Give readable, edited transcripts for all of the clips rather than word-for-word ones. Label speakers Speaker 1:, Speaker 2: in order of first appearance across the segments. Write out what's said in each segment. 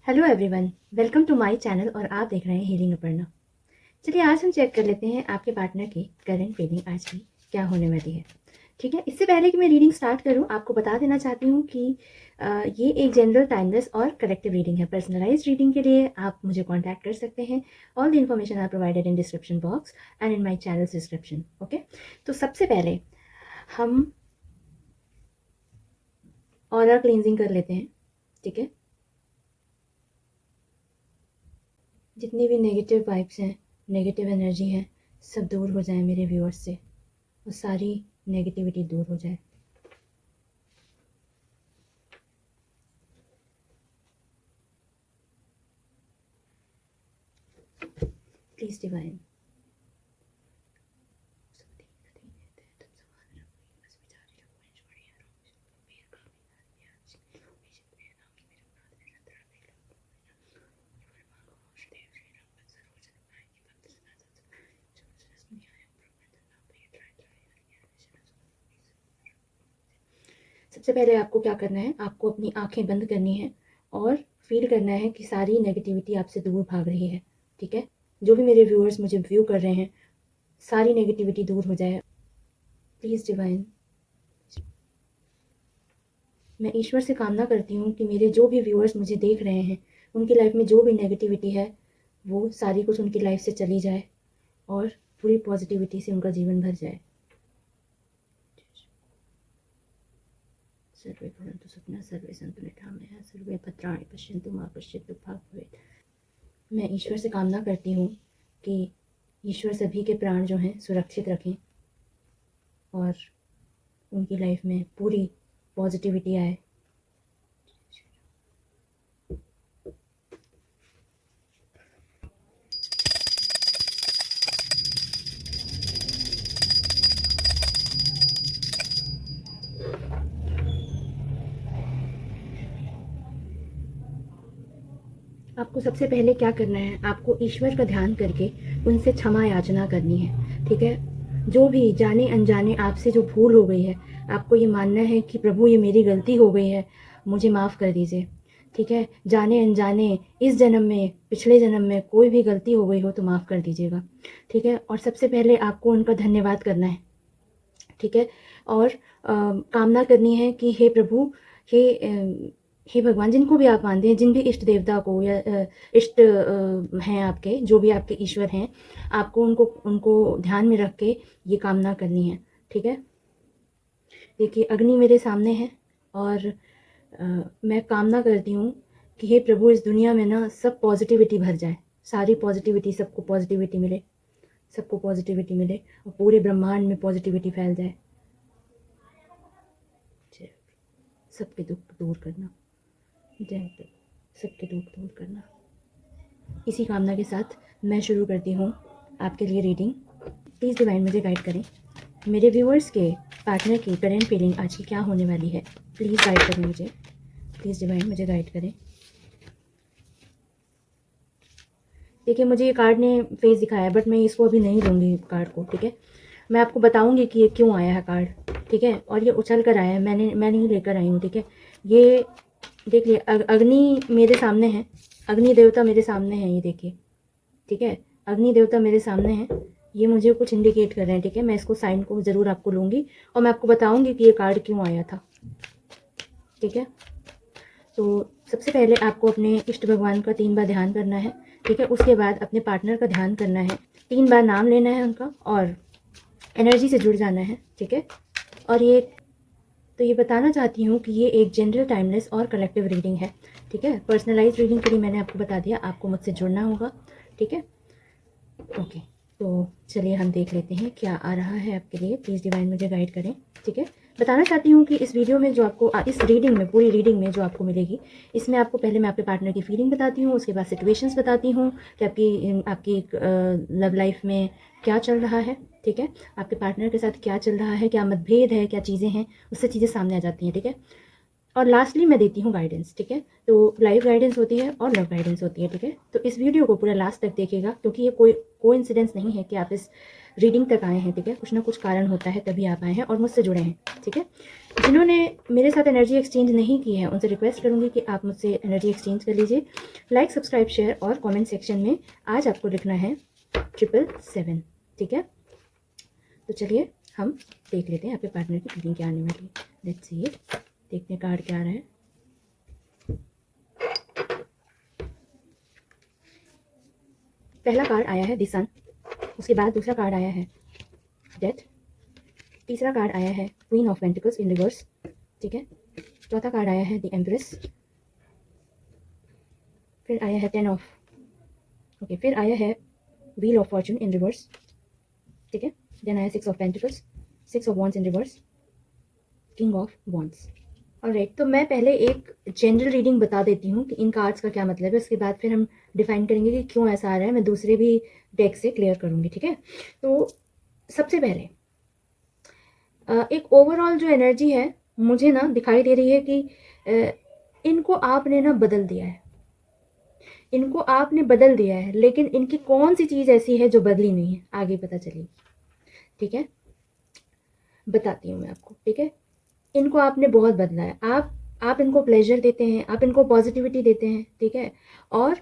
Speaker 1: Hello everyone, welcome to my channel और आप देख रहे हैं हीलिंग अपर्णा। चलिए आज हम चेक कर लेते हैं आपके पार्टनर की करंट फीलिंग आज की क्या होने वाली है। ठीक है, इससे पहले कि मैं रीडिंग स्टार्ट करूं, आपको बता देना चाहती हूं कि ये एक जनरल, टाइमलेस और कलेक्टिव रीडिंग है। पर्सनलाइज्ड रीडिंग के लिए आप मुझे कॉन्टैक्ट कर सकते हैं। All the information are provided in description box and in my channel description. Okay, तो सबसे पहले हम ऑरा क्लींजिंग कर लेते हैं। ठीक है, जितनी भी नेगेटिव वाइब्स हैं, नेगेटिव एनर्जी है, सब दूर हो जाए मेरे व्यूअर्स से और सारी नेगेटिविटी दूर हो जाए। प्लीज डिवाइन, सबसे पहले आपको क्या करना है, आपको अपनी आंखें बंद करनी है और फील करना है कि सारी नेगेटिविटी आपसे दूर भाग रही है। ठीक है, जो भी मेरे व्यूअर्स मुझे व्यू कर रहे हैं, सारी नेगेटिविटी दूर हो जाए। प्लीज़ डिवाइन, मैं ईश्वर से कामना करती हूँ कि मेरे जो भी व्यूअर्स मुझे देख रहे हैं, उनकी लाइफ में जो भी नेगेटिविटी है वो सारी कुछ उनकी लाइफ से चली जाए और पूरी पॉजिटिविटी से उनका जीवन भर जाए। सर्वे भवन्तु सुखिनः, सर्वे सन्तु निरामयाः, सर्वे भद्राणि पश्यन्तु मा कश्चित् दुःखभाग् भवेत्। मैं ईश्वर से कामना करती हूँ कि ईश्वर सभी के प्राण जो हैं सुरक्षित रखें और उनकी लाइफ में पूरी पॉजिटिविटी आए। आपको सबसे पहले क्या करना है, आपको ईश्वर का ध्यान करके उनसे क्षमा याचना करनी है। ठीक है, जो भी जाने अनजाने आपसे जो भूल हो गई है, आपको ये मानना है कि प्रभु ये मेरी गलती हो गई है, मुझे माफ़ कर दीजिए। ठीक है, जाने अनजाने इस जन्म में, पिछले जन्म में कोई भी गलती हो गई हो तो माफ़ कर दीजिएगा। ठीक है, और सबसे पहले आपको उनका धन्यवाद करना है। ठीक है, और कामना करनी है कि हे प्रभु, हे हे भगवान, जिनको भी आप मानते हैं, जिन भी इष्ट देवता को या इष्ट हैं आपके, जो भी आपके ईश्वर हैं, आपको उनको उनको ध्यान में रख के ये कामना करनी है। ठीक है, देखिए अग्नि मेरे सामने है और मैं कामना करती हूँ कि हे प्रभु, इस दुनिया में ना सब पॉजिटिविटी भर जाए, सारी पॉजिटिविटी, सबको पॉजिटिविटी मिले, सबको पॉजिटिविटी मिले और पूरे ब्रह्मांड में पॉजिटिविटी फैल जाए। सबके दुख दूर करना, जय, सबके दुख दूर करना। इसी कामना के साथ मैं शुरू करती हूँ आपके लिए रीडिंग। प्लीज़ डिवाइन मुझे गाइड करें, मेरे व्यूअर्स के पार्टनर की करंट फीलिंग आज की क्या होने वाली है। प्लीज़ गाइड करें मुझे, प्लीज़ डिवाइन मुझे गाइड करें। देखिए, मुझे ये कार्ड ने फेस दिखाया है, बट मैं इसको अभी नहीं लूँगी कार्ड को। ठीक है, मैं आपको बताऊँगी कि ये क्यों आया है कार्ड। ठीक है, और ये उछल कर आया है, मैं नहीं लेकर आई हूँ। ठीक है, ये देखिए अग्नि मेरे सामने है, अग्नि देवता मेरे सामने है, ये देखिए। ठीक है, अग्नि देवता मेरे सामने है, ये मुझे कुछ इंडिकेट कर रहे हैं। ठीक है, मैं इसको साइन को ज़रूर आपको लूँगी और मैं आपको बताऊँगी कि ये कार्ड क्यों आया था। ठीक है, तो सबसे पहले आपको अपने इष्ट भगवान का 3 बार ध्यान करना है। ठीक है, उसके बाद अपने पार्टनर का ध्यान करना है, 3 बार नाम लेना है उनका और एनर्जी से जुड़ जाना है। ठीक है, और ये बताना चाहती हूँ कि ये एक जनरल, टाइमलेस और कलेक्टिव रीडिंग है। ठीक है, पर्सनलाइज रीडिंग के लिए मैंने आपको बता दिया, आपको मुझसे जुड़ना होगा। ठीक है, ओके, तो चलिए हम देख लेते हैं क्या आ रहा है आपके लिए। प्लीज़ डिवाइन मुझे गाइड करें। ठीक है, बताना चाहती हूँ कि इस वीडियो में जो आपको इस रीडिंग में, पूरी रीडिंग में जो आपको मिलेगी, इसमें आपको पहले मैं आपके पार्टनर की फीलिंग बताती हूँ, उसके बाद सिचुएशंस बताती हूँ कि आपकी लव लाइफ में क्या चल रहा है। ठीक है, आपके पार्टनर के साथ क्या चल रहा है, क्या मतभेद है, क्या चीज़ें हैं, उससे चीज़ें सामने आ जाती हैं। ठीक है, और लास्टली मैं देती हूँ गाइडेंस। ठीक है, तो लाइफ गाइडेंस होती है और लव गाइडेंस होती है। ठीक है, तो इस वीडियो को पूरा लास्ट तक देखिएगा, क्योंकि ये कोई कोइंसिडेंस नहीं है कि आप इस रीडिंग तक आए हैं, ठीक है। कुछ ना कुछ कारण होता है तभी आप आए हैं और मुझसे जुड़े हैं, ठीक है। जिन्होंने मेरे साथ एनर्जी एक्सचेंज नहीं की है उनसे रिक्वेस्ट करूँगी कि आप मुझसे एनर्जी एक्सचेंज कर लीजिए। लाइक, सब्सक्राइब, शेयर और कमेंट सेक्शन में आज आपको लिखना है 777, ठीक है। तो चलिए हम देख लेते हैं आपके पार्टनर की रीडिंग क्या आने वाली है। लेट्स सी इट, देखते हैं कार्ड क्या आ रहा है। पहला कार्ड आया है द सन, उसके बाद दूसरा कार्ड आया है डेथ, तीसरा कार्ड आया है queen of pentacles in reverse, ठीक है। चौथा कार्ड आया है द एम्प्रेस, फिर आया है 10 ऑफ ओके, फिर आया है wheel of Fortune in reverse, ठीक है। देन आया 6 of pentacles, 6 of wands in reverse, king of wands. Alright, तो मैं पहले एक जनरल रीडिंग बता देती हूँ कि इन कार्ड्स का क्या मतलब है, उसके बाद फिर हम डिफाइन करेंगे कि क्यों ऐसा आ रहा है। मैं दूसरे भी डेक से क्लियर करूँगी, ठीक है। तो सबसे पहले एक ओवरऑल जो एनर्जी है मुझे ना दिखाई दे रही है कि इनको आपने ना बदल दिया है, इनको आपने बदल दिया है, लेकिन इनकी कौन सी चीज़ ऐसी है जो बदली नहीं है, आगे पता चलेगी, ठीक है। बताती हूँ मैं आपको, ठीक है। इनको आपने बहुत बदला है, आप इनको प्लेजर देते हैं, आप इनको पॉजिटिविटी देते हैं, ठीक है। और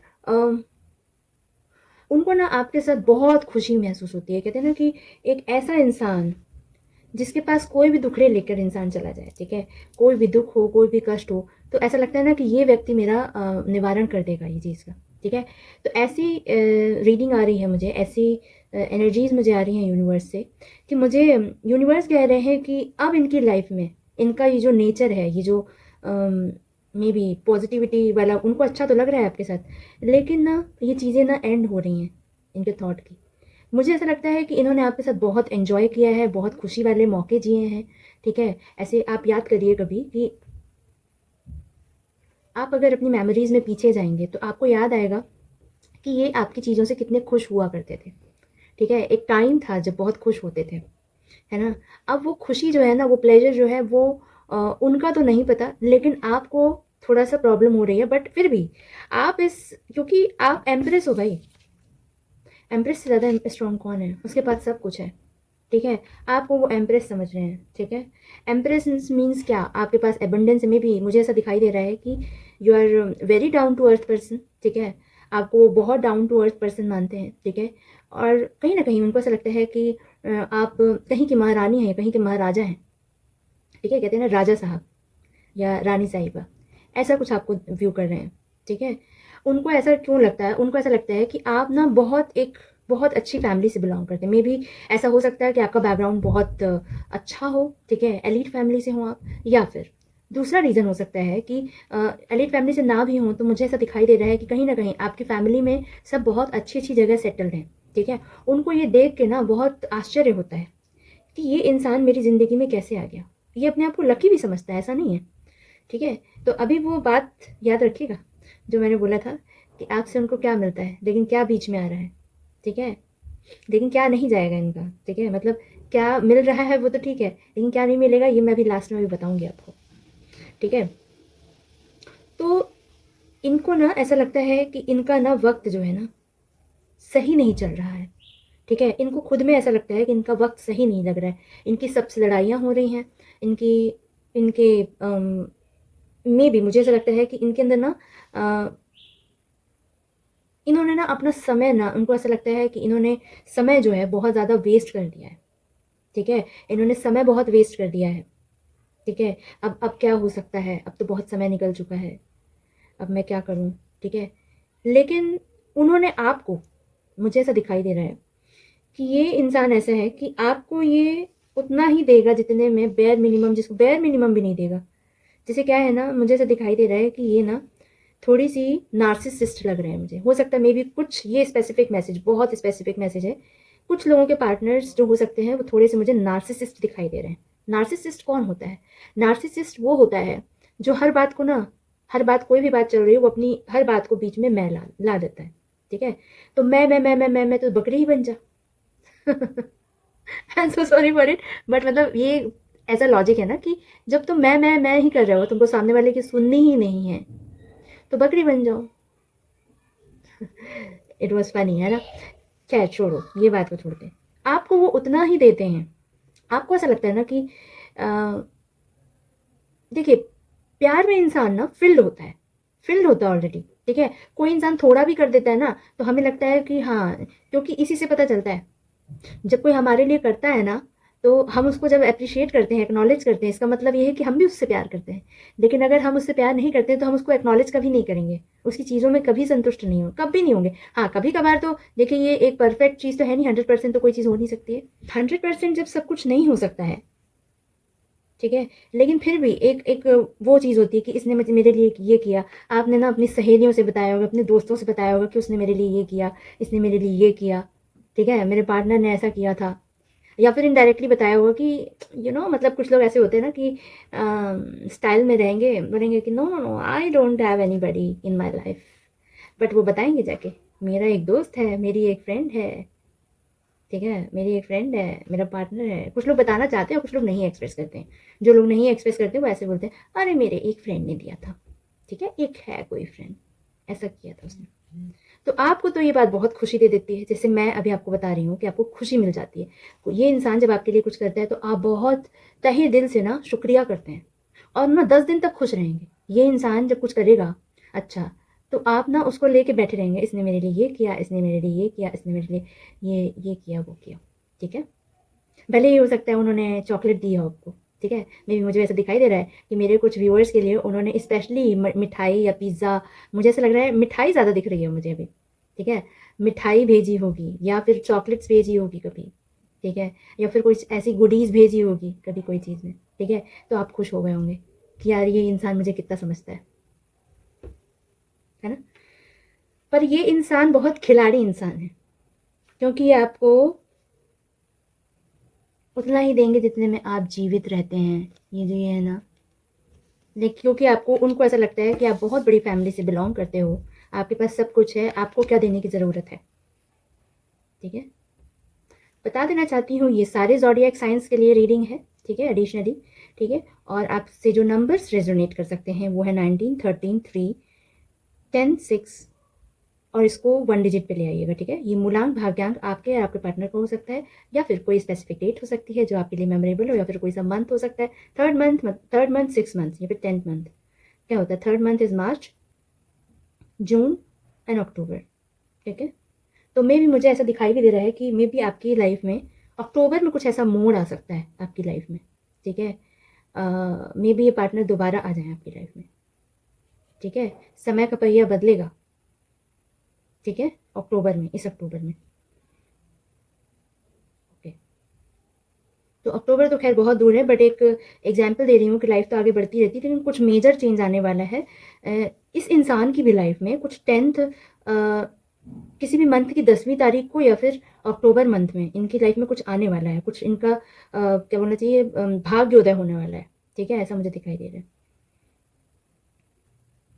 Speaker 1: उनको ना आपके साथ बहुत खुशी महसूस होती है। कहते हैं ना कि एक ऐसा इंसान जिसके पास कोई भी दुखड़े लेकर इंसान चला जाए, ठीक है, कोई भी दुख हो, कोई भी कष्ट हो, तो ऐसा लगता है ना कि ये व्यक्ति मेरा निवारण कर देगा ये चीज़ का, ठीक है। तो ऐसी रीडिंग आ रही है मुझे, ऐसी एनर्जीज मुझे आ रही हैं यूनिवर्स से कि मुझे यूनिवर्स कह रहे हैं कि अब इनकी लाइफ में इनका ये जो नेचर है, ये जो मे बी पॉजिटिविटी वाला, उनको अच्छा तो लग रहा है आपके साथ, लेकिन ना ये चीज़ें ना एंड हो रही हैं इनके थॉट की। मुझे ऐसा लगता है कि इन्होंने आपके साथ बहुत एंजॉय किया है, बहुत खुशी वाले मौके जिए हैं, ठीक है। ऐसे आप याद करिए कभी कि आप अगर अपनी मेमोरीज में पीछे जाएंगे तो आपको याद आएगा कि ये आपकी चीज़ों से कितने खुश हुआ करते थे, ठीक है। एक टाइम था जब बहुत खुश होते थे, है ना। अब वो खुशी जो है ना, वो प्लेजर जो है वो उनका तो नहीं पता, लेकिन आपको थोड़ा सा प्रॉब्लम हो रही है। बट फिर भी आप क्योंकि आप एम्प्रेस हो भाई, एम्प्रेस से ज़्यादा स्ट्रॉन्ग कौन है, उसके पास सब कुछ है, ठीक है। आपको वो एम्प्रेस समझ रहे हैं, ठीक है। एम्प्रेस मीन्स क्या, आपके पास एबंडेंस में भी मुझे ऐसा दिखाई दे रहा है कि you are very down to earth person, ठीक है। आपको बहुत डाउन टू अर्थ पर्सन मानते हैं, ठीक है। और कहीं ना कहीं उनको ऐसा लगता है कि आप कहीं की महारानी हैं, कहीं के महाराजा हैं, ठीक है। कहते हैं ना राजा साहब या रानी साहिबा, ऐसा कुछ आपको व्यू कर रहे हैं, ठीक है। उनको ऐसा क्यों लगता है, उनको ऐसा लगता है कि आप ना बहुत अच्छी फैमिली से बिलोंग करते हैं। मे बी ऐसा हो सकता है कि आपका बैकग्राउंड बहुत अच्छा हो, ठीक है, एलीट फैमिली से हो आप, या फिर दूसरा रीज़न हो सकता है कि एलीट फैमिली से ना भी हो तो मुझे ऐसा दिखाई दे रहा है कि कहीं ना कहीं आपकी फैमिली में सब बहुत अच्छी अच्छी जगह सेटल्ड हैं, ठीक है। उनको ये देख के ना बहुत आश्चर्य होता है कि ये इंसान मेरी ज़िंदगी में कैसे आ गया। ये अपने आप को लकी भी समझता है, ऐसा नहीं है, ठीक है। तो अभी वो बात याद रखिएगा जो मैंने बोला था कि आपसे उनको क्या मिलता है, लेकिन क्या बीच में आ रहा है, ठीक है। लेकिन क्या नहीं जाएगा इनका, ठीक है। मतलब क्या मिल रहा है वो तो ठीक है, लेकिन क्या नहीं मिलेगा ये मैं भी लास्ट में भी बताऊंगी आपको, ठीक है। तो इनको ना ऐसा लगता है कि इनका ना वक्त जो है ना सही नहीं चल रहा है, ठीक है। इनको खुद में ऐसा लगता है कि इनका वक्त सही नहीं लग रहा है, इनकी सबसे लड़ाइयाँ हो रही हैं, इनकी इनके में भी मुझे ऐसा लगता है कि इनके अंदर ना इन्होंने ना अपना समय ना, उनको ऐसा लगता है कि इन्होंने समय जो है बहुत ज़्यादा वेस्ट कर दिया है, ठीक है। इन्होंने समय बहुत वेस्ट कर दिया है, ठीक है। अब क्या हो सकता है, अब तो बहुत समय निकल चुका है, अब मैं क्या करूं, ठीक है। लेकिन उन्होंने आपको, मुझे ऐसा दिखाई दे रहा है कि ये इंसान ऐसा है कि आपको ये उतना ही देगा जितने में बेयर मिनिमम, जिसको बेयर मिनिमम भी नहीं देगा। जैसे क्या है ना, मुझे ऐसा दिखाई दे रहा है कि ये ना थोड़ी सी नार्सिसिस्ट लग रहे हैं मुझे। हो सकता है मे बी कुछ ये स्पेसिफिक मैसेज, बहुत स्पेसिफिक मैसेज है, कुछ लोगों के पार्टनर्स जो हो सकते हैं वो थोड़े से मुझे नार्सिसिस्ट दिखाई दे रहे हैं। नार्सिसिस्ट कौन होता है, नार्सिसिस्ट वो होता है जो हर बात को ना, हर बात, कोई भी बात चल रही है वो अपनी हर बात को बीच में मैं ला देता है, ठीक है। तो मैं तो बकरी ही बन जा। आई am so sorry for it, but मतलब ये ऐसा लॉजिक है ना कि जब तुम मैं ही कर रहे हो, तुमको सामने वाले की सुननी ही नहीं है, तो बकरी बन जाओ। इट वॉज फनी, है ना। खैर छोड़ो, ये बात को छोड़ते हैं। आपको वो उतना ही देते हैं। आपको ऐसा लगता है ना कि अ, देखिए, प्यार में इंसान ना फ़िल्ड होता है ऑलरेडी, ठीक है? कोई इंसान थोड़ा भी कर देता है ना, तो हमें लगता है कि हाँ, क्योंकि इसी से पता चलता है, जब कोई हमारे लिए करता है ना, तो हम उसको जब एप्रिशिएट करते हैं, एक्नॉलेज करते हैं, इसका मतलब ये है कि हम भी उससे प्यार करते हैं। लेकिन अगर हम उससे प्यार नहीं करते, तो हम उसको एक्नॉलेज कभी नहीं करेंगे, उसकी चीज़ों में कभी संतुष्ट नहीं हो कभी नहीं होंगे। हाँ, कभी-कभार तो देखिए, ये एक परफेक्ट चीज़ तो है नहीं, 100% तो कोई चीज़ हो नहीं सकती है। 100% जब सब कुछ नहीं हो सकता है, ठीक है? लेकिन फिर भी एक एक वो चीज़ होती है कि इसने मुझे मेरे लिए ये किया। आपने ना अपनी सहेलियों से बताया होगा, अपने दोस्तों से बताया होगा कि उसने मेरे लिए ये किया, इसने मेरे लिए ये किया, ठीक है? मेरे पार्टनर ने ऐसा किया था। या फिर इनडायरेक्टली बताया होगा कि मतलब कुछ लोग ऐसे होते हैं ना कि स्टाइल में रहेंगे, बोलेंगे कि no, no, no, I don't have anybody in my life. But वो बताएँगे जाके, मेरा एक दोस्त है, मेरी एक फ्रेंड है, ठीक है, मेरी एक फ्रेंड है, मेरा पार्टनर है। कुछ लोग बताना चाहते हैं, कुछ लोग नहीं एक्सप्रेस करते हैं। जो लोग नहीं एक्सप्रेस करते वो ऐसे बोलते हैं, अरे मेरे एक फ्रेंड ने दिया था, ठीक है, एक है कोई फ्रेंड, ऐसा किया था उसने। तो आपको तो ये बात बहुत खुशी दे देती है, जैसे मैं अभी आपको बता रही हूँ कि आपको खुशी मिल जाती है। ये इंसान जब आपके लिए कुछ करता है तो आप बहुत तहे दिल से ना शुक्रिया करते हैं और ना 10 दिन तक खुश रहेंगे। ये इंसान जब कुछ करेगा अच्छा, तो आप ना उसको लेके बैठे रहेंगे, इसने मेरे लिए ये किया, इसने मेरे लिए ये किया, इसने मेरे लिए ये किया, वो किया, ठीक है? भले ही हो सकता है उन्होंने चॉकलेट दी हो आपको, ठीक है? मे बी मुझे ऐसा दिखाई दे रहा है कि मेरे कुछ व्यूअर्स के लिए उन्होंने स्पेशली मिठाई या पिज़्ज़ा, मुझे ऐसा लग रहा है मिठाई ज़्यादा दिख रही है मुझे अभी, ठीक है? मिठाई भेजी होगी या फिर चॉकलेट्स भेजी होगी कभी, ठीक है? या फिर कुछ ऐसी गुडीज़ भेजी होगी कभी कोई चीज़ में, ठीक है? तो आप खुश हो गए होंगे कि यार ये इंसान मुझे कितना समझता है ना? पर ये इंसान बहुत खिलाड़ी इंसान है, क्योंकि ये आपको उतना ही देंगे जितने में आप जीवित रहते हैं। ये जो ये है ना, लेकिन क्योंकि आपको उनको ऐसा लगता है कि आप बहुत बड़ी फैमिली से बिलोंग करते हो, आपके पास सब कुछ है, आपको क्या देने की ज़रूरत है, ठीक है? बता देना चाहती हूँ, ये सारे ज़ोडिएक साइंस के लिए रीडिंग है, ठीक है, एडिशनली, ठीक है? और आपसे जो नंबर्स रेजोनेट कर सकते हैं वो है 19, 13, 3, 10, 6 और इसको 1 डिजिट पे ले आइएगा, ठीक है? ये मूलांक भाग्यांक आपके और आपके पार्टनर का हो सकता है, या फिर कोई स्पेसिफिक डेट हो सकती है जो आपके लिए मेमोरेबल हो, या फिर कोई सा मंथ हो सकता है, 3rd मंथ, 6th मंथ या फिर 10th मंथ। क्या होता है? 3rd month is March, June and October, ठीक है? तो मे बी मुझे ऐसा दिखाई भी दे रहा है कि मे बी आपकी लाइफ में अक्टूबर में कुछ ऐसा मोड़ आ सकता है आपकी लाइफ में, ठीक है? मे बी ये पार्टनर दोबारा आ जाए आपकी लाइफ में, ठीक है? समय का पहिया बदलेगा, ठीक है? अक्टूबर में, इस अक्टूबर में, ओके। तो अक्टूबर तो खैर बहुत दूर है, बट एक एग्जाम्पल दे रही हूँ कि लाइफ तो आगे बढ़ती रहती है, लेकिन कुछ मेजर चेंज आने वाला है इस इंसान की भी लाइफ में। कुछ 10th किसी भी मंथ की 10वीं तारीख को या फिर अक्टूबर मंथ में इनकी लाइफ में कुछ आने वाला है, कुछ इनका क्या बोलना चाहिए, भाग्योदय होने वाला है, ठीक है? ऐसा मुझे दिखाई दे रहा है।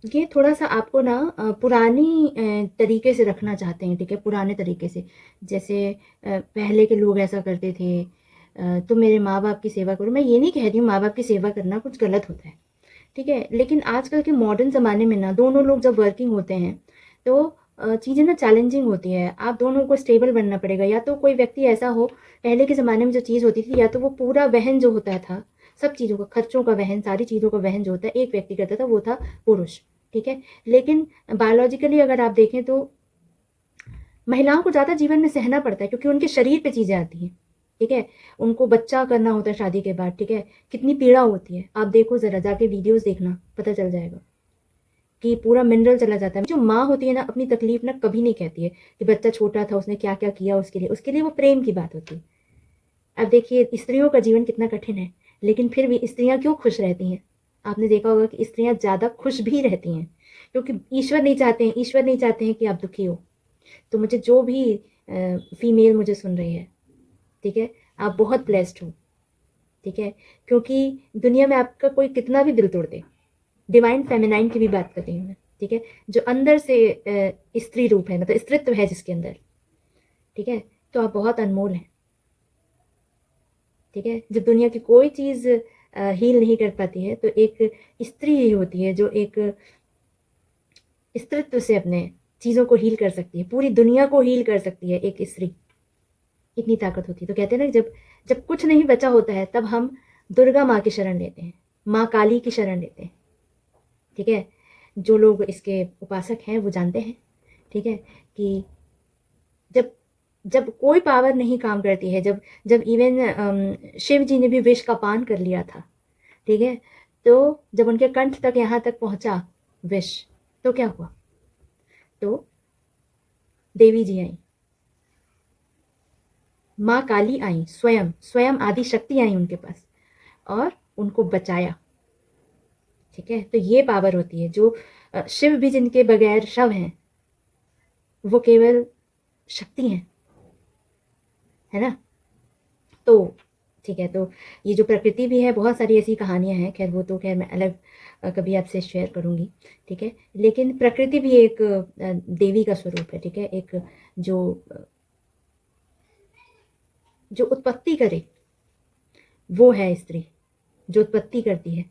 Speaker 1: ये थोड़ा-सा आपको ना पुरानी तरीके से रखना चाहते हैं, ठीक है? पुराने तरीके से, जैसे पहले के लोग ऐसा करते थे, तुम मेरे माँ-बाप की सेवा करो। मैं ये नहीं कह रही हूँ माँ-बाप की सेवा करना कुछ गलत होता है, ठीक है? लेकिन आजकल के मॉडर्न ज़माने में ना दोनों लोग जब वर्किंग होते हैं, तो चीज़ें ना चैलेंजिंग होती है। आप दोनों को स्टेबल बनना पड़ेगा, या तो कोई व्यक्ति ऐसा हो, पहले के ज़माने में जो चीज़ होती थी, या तो वो पूरा वहन जो होता था, सब चीज़ों का, खर्चों का वहन, सारी चीज़ों का वहन जो होता है, एक व्यक्ति करता था, वो था पुरुष, ठीक है? लेकिन बायोलॉजिकली अगर आप देखें तो महिलाओं को ज़्यादा जीवन में सहना पड़ता है, क्योंकि उनके शरीर पे चीज़ें आती हैं, ठीक है? उनको बच्चा करना होता है शादी के बाद, ठीक है? कितनी पीड़ा होती है। आप देखो ज़रा, जाके वीडियोज़ देखना, पता चल जाएगा कि पूरा मिनरल चला जाता है। जो माँ होती है ना, अपनी तकलीफ़ ना कभी नहीं कहती है कि बच्चा छोटा था, उसने क्या-क्या किया उसके लिए वो प्रेम की बात होती है। अब देखिए स्त्रियों का जीवन कितना कठिन है, लेकिन फिर भी स्त्रियाँ क्यों खुश रहती हैं? आपने देखा होगा कि स्त्रियाँ ज़्यादा खुश भी रहती हैं, क्योंकि ईश्वर नहीं चाहते हैं कि आप दुखी हो। तो मुझे जो भी फीमेल मुझे सुन रही है, ठीक है? आप बहुत ब्लेस्ड हो, ठीक है? क्योंकि दुनिया में आपका कोई कितना भी दिल तोड़ दे, डिवाइन फेमिनाइन की भी बात कर रही हूँ मैं, ठीक है? जो अंदर से स्त्री रूप है, मतलब स्त्रीत्व है जिसके अंदर, ठीक है? तो आप बहुत अनमोल हैं, ठीक है? जब दुनिया की कोई चीज़ हील नहीं कर पाती है, तो एक स्त्री ही होती है जो एक स्त्रीत्व से अपने चीज़ों को हील कर सकती है, पूरी दुनिया को हील कर सकती है एक स्त्री, इतनी ताकत होती है। तो कहते हैं ना, जब जब कुछ नहीं बचा होता है तब हम दुर्गा माँ की शरण लेते हैं, माँ काली की शरण लेते हैं। ठीक है, जो लोग इसके उपासक हैं वो जानते हैं, ठीक है, कि जब जब कोई पावर नहीं काम करती है, जब जब इवन शिव जी ने भी विष का पान कर लिया था, ठीक है, तो जब उनके कंठ तक यहाँ तक पहुंचा विष, तो क्या हुआ? तो देवी जी आई, माँ काली आई, स्वयं स्वयं आदि शक्ति आई उनके पास और उनको बचाया। ठीक है, तो ये पावर होती है। जो शिव भी जिनके बगैर शव हैं, वो केवल शक्ति हैं, है ना। तो ठीक है, तो ये जो प्रकृति भी है, बहुत सारी ऐसी कहानियां हैं, खैर वो तो खैर मैं अलग कभी आपसे शेयर करूंगी। ठीक है, लेकिन प्रकृति भी एक देवी का स्वरूप है। ठीक है, एक जो जो उत्पत्ति करे वो है स्त्री, जो उत्पत्ति करती है।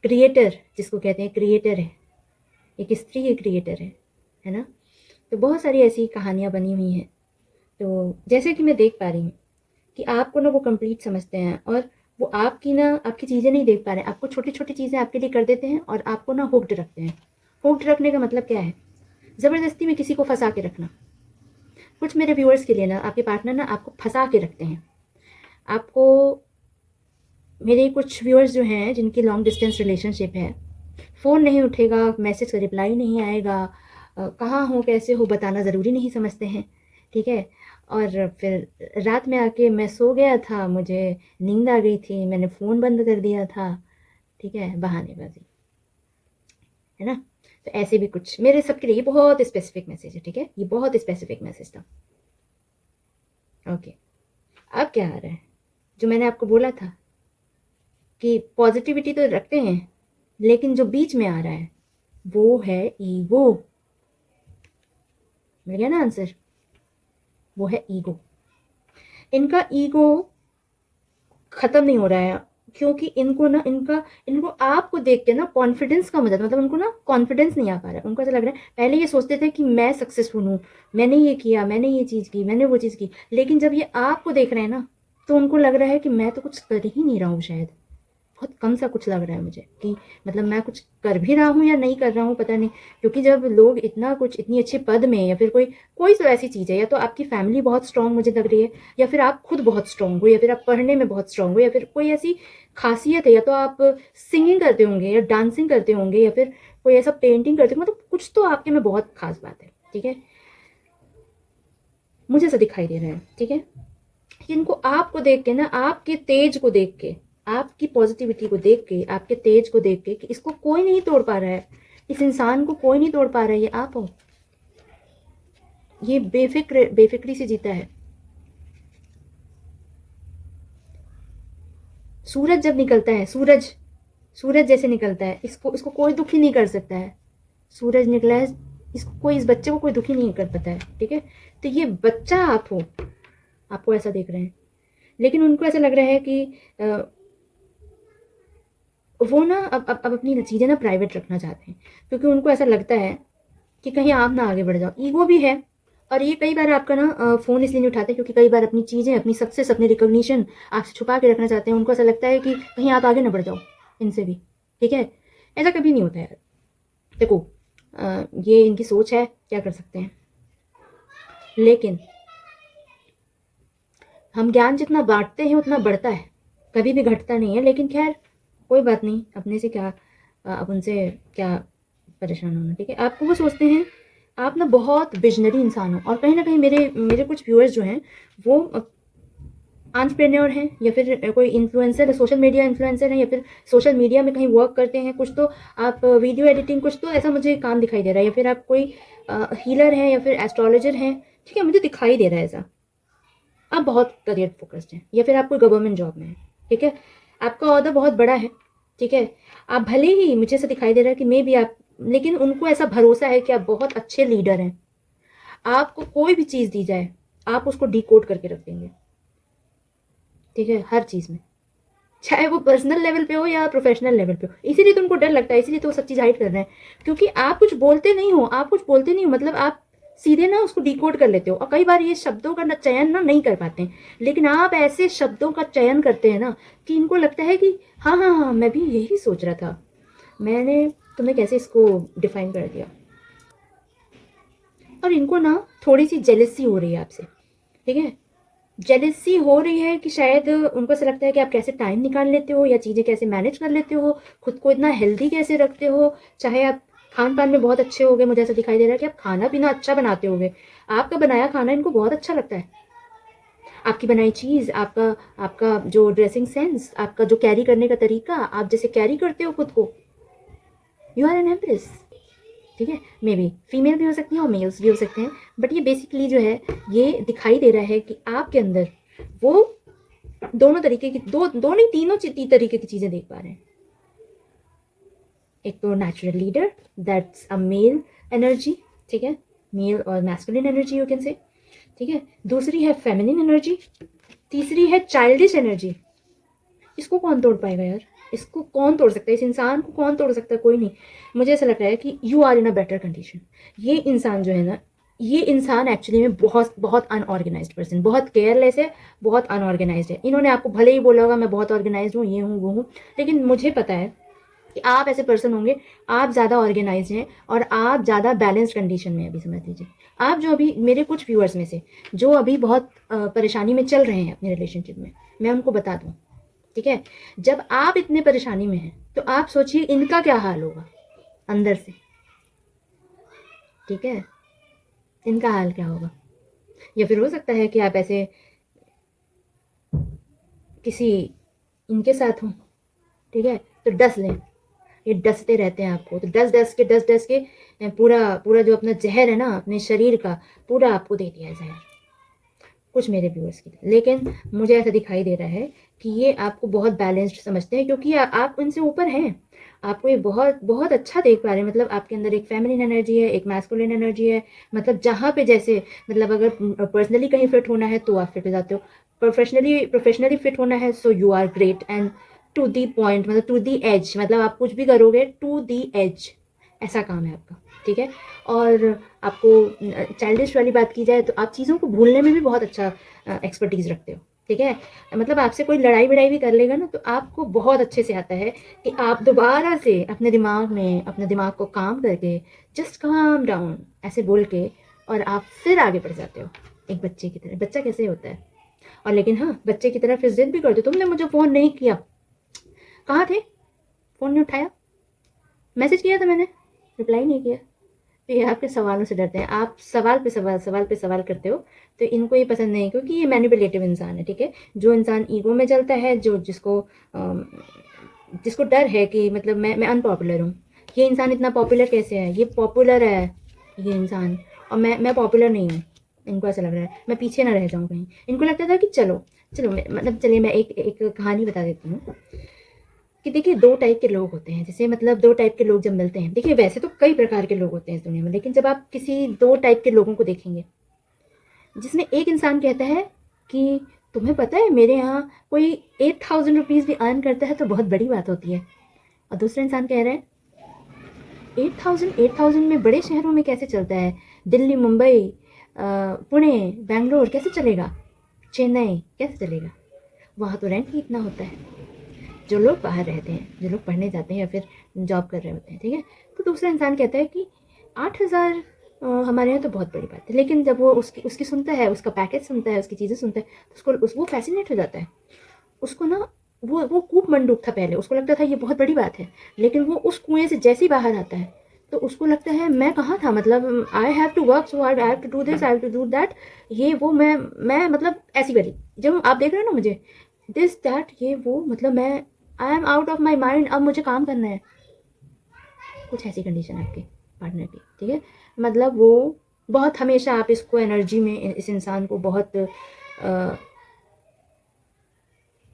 Speaker 1: क्रिएटर जिसको कहते हैं, क्रिएटर है, एक स्त्री एक क्रिएटर है ना। तो बहुत सारी ऐसी कहानियां बनी हुई हैं। तो जैसे कि मैं देख पा रही हूँ कि आपको ना वो कंप्लीट समझते हैं, और वो आपकी ना आपकी चीज़ें नहीं देख पा रहे हैं, आपको छोटी छोटी चीज़ें आपके लिए कर देते हैं और आपको ना हुक्ड रखते हैं। हुक्ड रखने का मतलब क्या है? ज़बरदस्ती में किसी को फंसा के रखना। कुछ मेरे व्यूअर्स के लिए ना आपके पार्टनर ना आपको फंसा के रखते हैं। आपको, मेरे कुछ व्यूअर्स जो हैं जिनकी लॉन्ग डिस्टेंस रिलेशनशिप है, फ़ोन नहीं उठेगा, मैसेज का रिप्लाई नहीं आएगा, कहाँ हो कैसे हो बताना ज़रूरी नहीं समझते हैं। ठीक है, और फिर रात में आके मैं सो गया था, मुझे नींद आ गई थी, मैंने फ़ोन बंद कर दिया था। ठीक है, बहानेबाजी, है ना। तो ऐसे भी कुछ मेरे सबके लिए, ये बहुत स्पेसिफिक मैसेज है। ठीक है, ये बहुत स्पेसिफिक मैसेज था। ओके, अब क्या आ रहा है? जो मैंने आपको बोला था कि पॉजिटिविटी तो रखते हैं, लेकिन जो बीच में आ रहा है वो है ईगो। मिल गया ना आंसर? वो है ईगो। इनका ईगो खत्म नहीं हो रहा है, क्योंकि इनको ना इनको आपको देख के ना कॉन्फिडेंस कम हो जाता है। मतलब उनको ना कॉन्फिडेंस नहीं आ पा रहा है। उनको ऐसा लग रहा है, पहले ये सोचते थे कि मैं सक्सेसफुल हूँ, मैंने ये किया, मैंने ये चीज़ की, मैंने वो चीज़ की, लेकिन जब ये आपको देख रहे हैं ना, तो उनको लग रहा है कि मैं तो कुछ कर ही नहीं रहा हूँ शायद। बहुत कम सा कुछ लग रहा है मुझे कि मतलब मैं कुछ कर भी रहा हूँ या नहीं कर रहा हूँ, पता नहीं। क्योंकि जब लोग इतना कुछ, इतनी अच्छे पद में, या फिर कोई कोई तो ऐसी चीज़ है, या तो आपकी फैमिली बहुत स्ट्रांग मुझे लग रही है, या फिर आप खुद बहुत स्ट्रांग हो, या फिर आप पढ़ने में बहुत स्ट्रांग हो, या फिर कोई ऐसी खासियत है, या तो आप सिंगिंग करते होंगे या डांसिंग करते होंगे, या फिर कोई ऐसा पेंटिंग करते होंगे, मतलब कुछ तो आपके में बहुत खास बात है। ठीक है, मुझे ऐसा दिखाई दे रहा है। ठीक है, इनको आपको देख के ना, आपके तेज को देख के, आपकी पॉजिटिविटी को देख के, आपके तेज को देख के, कि इसको कोई नहीं तोड़ पा रहा है, इस इंसान को कोई नहीं तोड़ पा रहा है, ये आप हो। ये बेफिक्री से जीता है। सूरज जब निकलता है, सूरज जैसे निकलता है, इसको इसको कोई दुखी नहीं कर सकता है। सूरज निकला है, इसको कोई, इस बच्चे को कोई दुखी नहीं कर पाता है। ठीक है, तो ये बच्चा आप हो, आपको ऐसा देख रहे हैं, लेकिन उनको ऐसा लग रहा है कि वो ना अब अपनी चीज़ें ना प्राइवेट रखना चाहते हैं, क्योंकि उनको ऐसा लगता है कि कहीं आप ना आगे बढ़ जाओ। ईगो भी है, और ये कई बार आपका ना फ़ोन इसलिए नहीं उठाते क्योंकि कई बार अपनी चीज़ें, अपनी सक्सेस, अपनी रिकॉग्निशन आपसे छुपा के रखना चाहते हैं। उनको ऐसा लगता है कि कहीं आप आगे ना बढ़ जाओ इनसे भी। ठीक है, ऐसा कभी नहीं होता है। देखो, ये इनकी सोच है, क्या कर सकते हैं। लेकिन हम ज्ञान जितना बांटते हैं उतना बढ़ता है, कभी भी घटता नहीं है। लेकिन खैर कोई बात नहीं, अपने से क्या, अब उनसे क्या परेशान होना। ठीक है, आपको वो सोचते हैं आप ना बहुत विजनरी इंसान हो, और कहीं ना कहीं मेरे मेरे कुछ व्यूअर्स जो हैं वो एंटरप्रेन्योर हैं, या फिर कोई इन्फ्लुएंसर है, सोशल मीडिया इन्फ्लुएंसर हैं, या फिर सोशल मीडिया में कहीं वर्क करते हैं। कुछ तो आप वीडियो एडिटिंग, कुछ तो ऐसा मुझे काम दिखाई दे रहा है, या फिर आप कोई हीलर हैं, या फिर एस्ट्रोलॉजर हैं। ठीक है, मुझे दिखाई दे रहा है ऐसा। आप बहुत करियर फोकस्ड हैं, या फिर आप कोई गवर्नमेंट जॉब में हैं। ठीक है, आपका ओहदा बहुत बड़ा है। ठीक है, आप भले ही, मुझे ऐसा दिखाई दे रहा है कि मे बी आप, लेकिन उनको ऐसा भरोसा है कि आप बहुत अच्छे लीडर हैं। आपको कोई भी चीज़ दी जाए, आप उसको डिकोड करके रख देंगे। ठीक है, हर चीज़ में, चाहे वो पर्सनल लेवल पे हो या प्रोफेशनल लेवल पे हो। इसीलिए तो उनको डर लगता है, इसीलिए तो वो सब चीज़ हाइड कर रहे हैं, क्योंकि आप कुछ बोलते नहीं हो, आप कुछ बोलते नहीं हो, मतलब आप सीधे ना उसको डिकोड कर लेते हो, और कई बार ये शब्दों का चयन ना नहीं कर पाते हैं, लेकिन आप ऐसे शब्दों का चयन करते हैं ना कि इनको लगता है कि हाँ हाँ हाँ मैं भी यही सोच रहा था। मैंने तुम्हें कैसे इसको डिफाइन कर दिया। और इनको ना थोड़ी सी जेलसी हो रही है आपसे, ठीक है। जेलसी हो रही है कि शायद उनको ऐसा लगता है कि आप कैसे टाइम निकाल लेते हो या चीज़ें कैसे मैनेज कर लेते हो, खुद को इतना हेल्दी कैसे रखते हो। चाहे आप खान पान में बहुत अच्छे हो गए, मुझे ऐसा दिखाई दे रहा है कि आप खाना पीना अच्छा बनाते होगे। आपका बनाया खाना इनको बहुत अच्छा लगता है, आपकी बनाई चीज़, आपका आपका जो ड्रेसिंग सेंस, आपका जो कैरी करने का तरीका, आप जैसे कैरी करते हो खुद को, यू आर एन एम्प्रेस, ठीक है। मे बी फीमेल भी हो सकती है और मेल्स भी हो सकते हैं, बट ये बेसिकली जो है ये दिखाई दे रहा है कि आपके अंदर वो दोनों तरीके की दो नहीं तीनों तरीके की चीज़ें देख पा रहे हैं। एक तो natural leader, that's a mail energy, ठीक है, मेल और masculine energy you can say, ठीक है। दूसरी है फेमिनिन एनर्जी, तीसरी है चाइल्डिश एनर्जी। इसको कौन तोड़ पाएगा यार, इसको कौन तोड़ सकता है, इस इंसान को कौन तोड़ सकता है, कोई नहीं। मुझे ऐसा लग रहा है कि you are in a better condition. ये इंसान जो है ना, ये इंसान एक्चुअली में बहुत बहुत अनऑर्गेनाइज्ड पर्सन, बहुत केयरलेस है, बहुत अनऑर्गेनाइज्ड है। इन्होंने आपको भले ही बोला होगा मैं बहुत ऑर्गेनाइज्ड हूँ, ये हूँ वो हूँ, लेकिन मुझे पता है कि आप ऐसे पर्सन होंगे, आप ज़्यादा ऑर्गेनाइज हैं और आप ज़्यादा बैलेंस्ड कंडीशन में, अभी समझ लीजिए। आप जो अभी मेरे कुछ व्यूअर्स में से जो अभी बहुत परेशानी में चल रहे हैं अपने रिलेशनशिप में, मैं उनको बता दूँ, ठीक है। जब आप इतने परेशानी में हैं तो आप सोचिए इनका क्या हाल होगा अंदर से, ठीक है। इनका हाल क्या होगा। या फिर हो सकता है कि आप ऐसे किसी इनके साथ हों, ठीक है, तो डस लें। ये डसते रहते हैं आपको, तो डस के पूरा पूरा जो अपना जहर है ना अपने शरीर का, पूरा आपको दे दिया है जहर, कुछ मेरे व्यूअर्स की। लेकिन मुझे ऐसा दिखाई दे रहा है कि ये आपको बहुत बैलेंस्ड समझते हैं, क्योंकि आप उनसे ऊपर हैं। आपको ये बहुत बहुत अच्छा देख पा रहे हैं, मतलब आपके अंदर एक फेमिनिन एनर्जी है, एक मैस्कुलिन एनर्जी है। मतलब जहाँ पे जैसे, मतलब अगर पर्सनली कहीं फिट होना है तो आप फिट हो जाते हो, प्रोफेशनली फिट होना है so you are great and to the point, मतलब टू दी एज, मतलब आप कुछ भी करोगे टू दी एज, ऐसा काम है आपका, ठीक है। और आपको चाइल्डिश वाली बात की जाए तो आप चीज़ों को भूलने में भी बहुत अच्छा एक्सपर्टीज़ रखते हो, ठीक है। मतलब आपसे कोई लड़ाई वड़ाई भी कर लेगा ना तो आपको बहुत अच्छे से आता है कि आप दोबारा से अपने दिमाग में, अपने दिमाग को काम करके जस्ट काम डाउन ऐसे बोल के, और आप फिर आगे बढ़ जाते हो एक बच्चे की तरह। बच्चा कैसे होता है, और लेकिन हाँ बच्चे की तरह फिर जिद भी करते हो, तुमने मुझे फ़ोन नहीं किया, कहाँ थे, फ़ोन नहीं उठाया, मैसेज किया था मैंने, रिप्लाई नहीं किया। तो ये आपके सवालों से डरते हैं, आप सवाल पे सवाल करते हो, तो इनको ये पसंद नहीं, क्योंकि ये मैनिपुलेटिव इंसान है, ठीक है। जो इंसान ईगो में चलता है, जो जिसको डर है कि मतलब मैं अनपॉपुलर हूँ। ये इंसान इतना पॉपुलर कैसे है, ये पॉपुलर है ये इंसान, और मैं पॉपुलर नहीं हूँ। इनको ऐसा लग रहा है मैं पीछे ना रह जाऊँ कहीं। इनको लगता था कि चलो चलो मतलब चलिए मैं एक कहानी बता देती हूँ कि देखिए दो टाइप के लोग होते हैं, जैसे मतलब दो टाइप के लोग जब मिलते हैं, देखिए वैसे तो कई प्रकार के लोग होते हैं इस दुनिया में, लेकिन जब आप किसी दो टाइप के लोगों को देखेंगे, जिसमें एक इंसान कहता है कि तुम्हें पता है मेरे यहाँ कोई 8,000 रुपीज़ भी अर्न करता है तो बहुत बड़ी बात होती है, और दूसरा इंसान कह रहा है 8,000 में बड़े शहरों में कैसे चलता है, दिल्ली, मुंबई, पुणे, बैंगलोर कैसे चलेगा, चेन्नई कैसे चलेगा, वहाँ तो रेंट ही इतना होता है। जो लोग बाहर रहते हैं, जो लोग पढ़ने जाते हैं या फिर जॉब कर रहे होते हैं, ठीक है। तो दूसरा इंसान कहता है कि 8,000 हमारे यहाँ तो बहुत बड़ी बात है, लेकिन जब वो उसकी उसकी सुनता है, उसका पैकेज सुनता है, उसकी चीज़ें सुनता है, तो वो फैसिनेट हो जाता है। उसको ना वो कूप मंडूक था पहले, उसको लगता था ये बहुत बड़ी बात है, लेकिन वो उस कुएं से जैसे ही बाहर आता है तो उसको लगता है मैं कहाँ था, मतलब I have to work so hard, I have to do this, I have to do that, ये वो मैं मतलब ऐसी वाली, जब आप देख रहे हो ना मुझे दिस दैट ये वो, मतलब मैं I am out of my mind, अब मुझे काम करना है। कुछ ऐसी कंडीशन है आपके पार्टनर की, ठीक है। मतलब वो बहुत हमेशा आप इसको एनर्जी में, इस इंसान को बहुत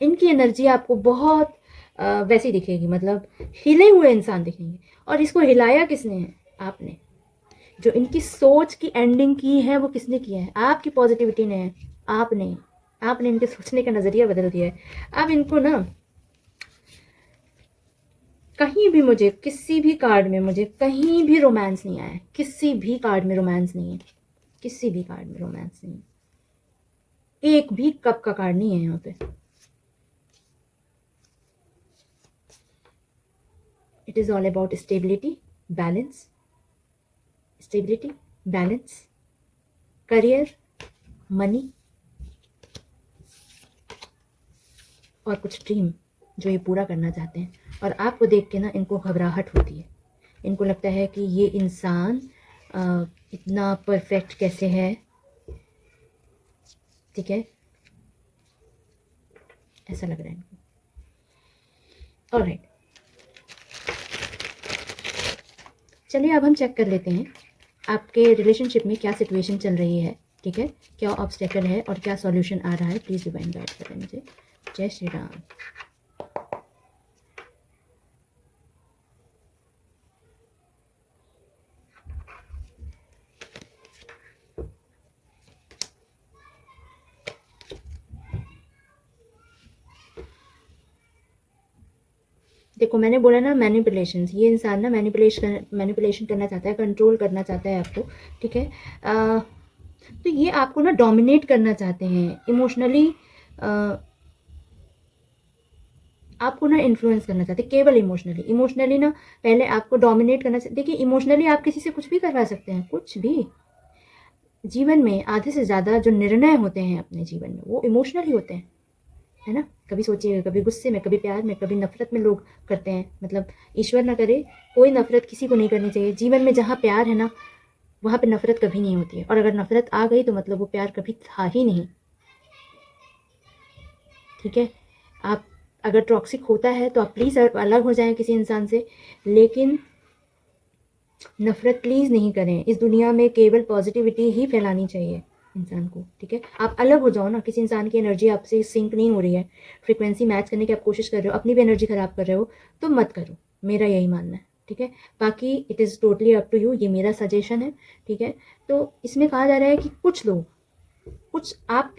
Speaker 1: इनकी एनर्जी आपको बहुत वैसी दिखेगी, मतलब हिले हुए इंसान दिखेंगे। और इसको हिलाया किसने है, आपने। जो इनकी सोच की एंडिंग की है वो किसने किया है, आपकी पॉजिटिविटी ने है, आपने आपने इनके सोचने का नज़रिया बदल दिया है। अब इनको ना कहीं भी, मुझे किसी भी कार्ड में, मुझे कहीं भी रोमांस नहीं आया है, किसी भी कार्ड में रोमांस नहीं है, किसी भी कार्ड में रोमांस नहीं, एक भी कप का कार्ड नहीं है यहाँ पे। It is all about stability, balance, stability, balance, career, money और कुछ ड्रीम जो ये पूरा करना चाहते हैं। और आपको देख के ना इनको घबराहट होती है, इनको लगता है कि ये इंसान इतना परफेक्ट कैसे है, ठीक है, ऐसा लग रहा है इनको। ऑलराइट, चलिए अब हम चेक कर लेते हैं आपके रिलेशनशिप में क्या सिचुएशन चल रही है, ठीक है, क्या ऑब्स्टेकल है और क्या सॉल्यूशन आ रहा है। प्लीज़ डिवाइन गाइड करें मुझे। जय श्री राम। देखो मैंने बोला ना मैनिपुलेशंस, ये इंसान ना मैनिपुलेशन करना चाहता है, कंट्रोल करना चाहता है आपको, ठीक है। तो ये आपको ना डोमिनेट करना चाहते हैं इमोशनली, आपको ना इन्फ्लुएंस करना चाहते हैं केवल इमोशनली ना पहले आपको डोमिनेट करना चाहते। देखिए इमोशनली आप किसी से कुछ भी करवा सकते हैं, कुछ भी। जीवन में आधे से ज़्यादा जो निर्णय होते हैं अपने जीवन में वो इमोशनली होते हैं, है ना। कभी सोचिए, कभी गुस्से में, कभी प्यार में, कभी नफरत में लोग करते हैं। मतलब ईश्वर ना करे, कोई नफरत किसी को नहीं करनी चाहिए। जीवन में जहाँ प्यार है ना वहाँ पे नफरत कभी नहीं होती है, और अगर नफरत आ गई तो मतलब वो प्यार कभी था ही नहीं, ठीक है। आप अगर टॉक्सिक होता है तो आप प्लीज़ अलग हो जाएं किसी इंसान से, लेकिन नफरत प्लीज़ नहीं करें। इस दुनिया में केवल पॉजिटिविटी ही फैलानी चाहिए इंसान को, ठीक है। आप अलग हो जाओ ना, किसी इंसान की एनर्जी आपसे सिंक नहीं हो रही है, फ्रिक्वेंसी मैच करने की आप कोशिश कर रहे हो, अपनी भी एनर्जी ख़राब कर रहे हो, तो मत करो, मेरा यही मानना है, ठीक है। बाकी it is totally up to you, ये मेरा सजेशन है, ठीक है। तो इसमें कहा जा रहा है कि कुछ लोग, कुछ आप